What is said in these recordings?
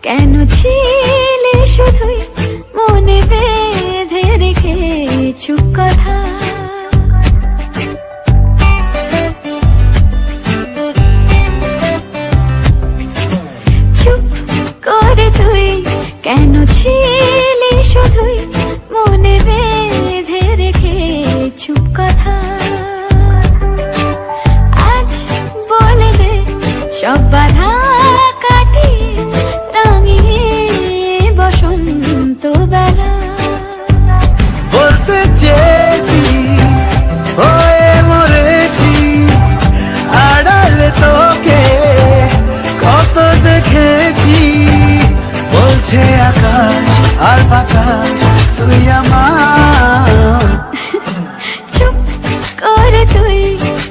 কেন ছিলে শুধুই মনে বেঁধে রেখে চুপ কথা। চুপ করে তুই কেন ছিলে শুধুই মনে বেঁধে রেখে চুপ কথা। আজ বলে দে সব বাধা কাটিয়ে রাঙিয়ে বসন্ত বেলা। বলতে চেয়েছি হয়ে মরেছি, আড়ালে তোকে কত দেখেছি। বলছে আকাশ আর বাতাস তুই আমার। চুপ করে তুই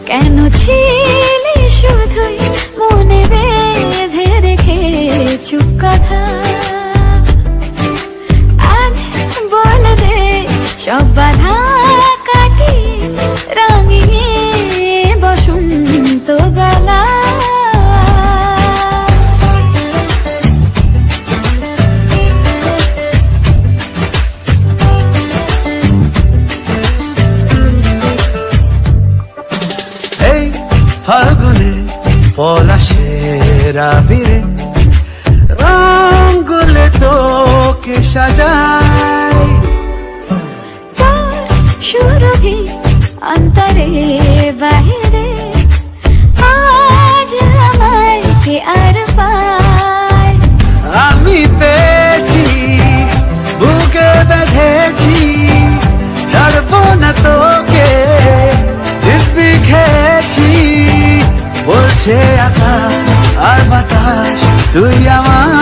কেন ছিলি শুধুই মনে বেঁধে রেখে চুপ কথা। আজ বলে দে সব বাধা কাটিয়ে রাঙিয়ে বসন্ত বেলা। এই ফাল্গুনে পলাশের আবিরে রঙগুলো তোকে সাজাই। তোর সুরভি অন্তরে বাহিরে আজ আমায় কে আর পায়। আমি পেয়েছি বুকে বেঁধেছি, ছাড়বো না তোকে দিব্যি খেয়েছি। বলছে আকাশ আর বাতাস তুই আমার।